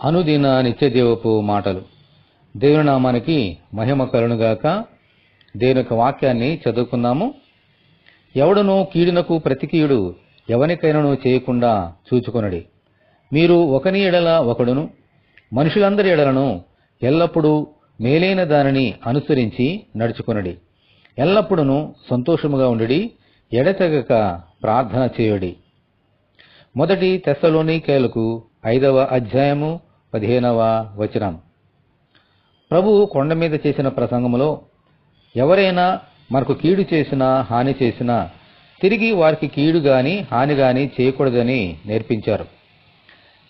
అనుదిన నిత్యదేవపు మాటలు. దేవుని నామానికి మహిమ కలుగునుగాక. దేవుని యొక్క వాక్యాన్ని చదువుకుందాము. ఎవడునూ కీడునకు ప్రతికీడు ఎవనికైనను చేయకుండా చూచుకొనుడి. మీరు ఒకని ఎడల ఒకడును మనుషులందరి ఎడలను ఎల్లప్పుడూ మేలైన దానిని అనుసరించి నడుచుకొనుడి. ఎల్లప్పుడూ సంతోషముగా ఉండుడి, ఎడతెగక ప్రార్థన చేయుడి. 1 తెస్సలోనికైయులకు 5వ అధ్యాయము 15వ వచనం. ప్రభువు కొండ మీద చేసిన ప్రసంగములో ఎవరైనా మనకు కీడు చేసినా హాని చేసినా తిరిగి వారికి కీడు గాని హాని గాని చేయకూడదని నేర్పించారు.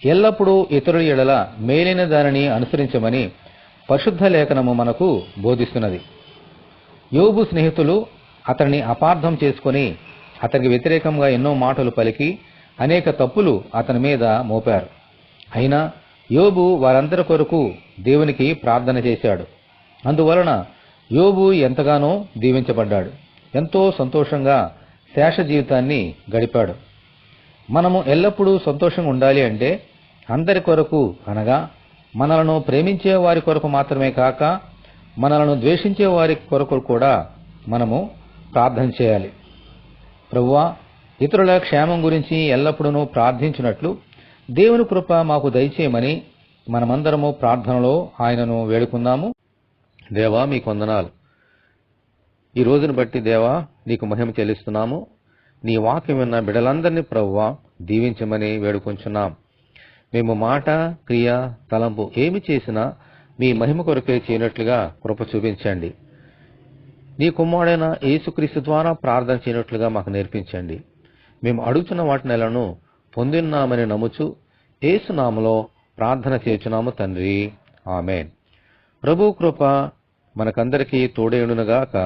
ఎల్లప్పుడూ ఇతరుల ఎడల మేలైన దానిని అనుసరించమని పరిశుద్ధ లేఖనము మనకు బోధిస్తున్నది. యోబు స్నేహితులు అతన్ని అపార్థం చేసుకుని అతనికి వ్యతిరేకంగా ఎన్నో మాటలు పలికి అనేక తప్పులు అతని మీద మోపారు. అయినా యోబు వారందరి కొరకు దేవునికి ప్రార్థన చేశాడు. అందువలన యోబు ఎంతగానో దీవించబడ్డాడు. ఎంతో సంతోషంగా శేష జీవితాన్ని గడిపాడు. మనము ఎల్లప్పుడూ సంతోషంగా ఉండాలి అంటే అందరి కొరకు, అనగా మనలను ప్రేమించే వారి కొరకు మాత్రమే కాక మనలను ద్వేషించే వారి కొరకు కూడా మనము ప్రార్థన చేయాలి. ప్రభువా, ఇతరుల క్షేమం గురించి ఎల్లప్పుడూ ప్రార్థించినట్లు దేవుని కృప మాకు దయచేయమని మనమందరము ప్రార్థనలో ఆయనను వేడుకుందాము. దేవా, మీకు వందనాలు. ఈ రోజును బట్టి దేవా నీకు మహిమ చెల్లిస్తున్నాము. నీ వాక్యం విన్న బిడ్డలందరినీ ప్రభువా దీవించమని వేడుకొంచున్నాం. మేము మాట, క్రియ, తలంపు ఏమి చేసినా మీ మహిమ కొరకే చేయనట్లుగా కృప చూపించండి. నీ కుమారుడైన యేసుక్రీస్తు ద్వారా ప్రార్థన చేయనట్లుగా మాకు నేర్పించండి. మేము అడుగుతున్న వాటినెలను పొందిన్నామని నమ్ముచు యేసు నామములో ప్రార్థన చేయుచున్నాము తండ్రి, ఆమెన్. ప్రభు కృప మనకందరికీ తోడేయునుగాక,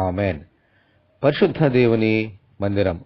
ఆమెన్. పరిశుద్ధ దేవుని మందిరం.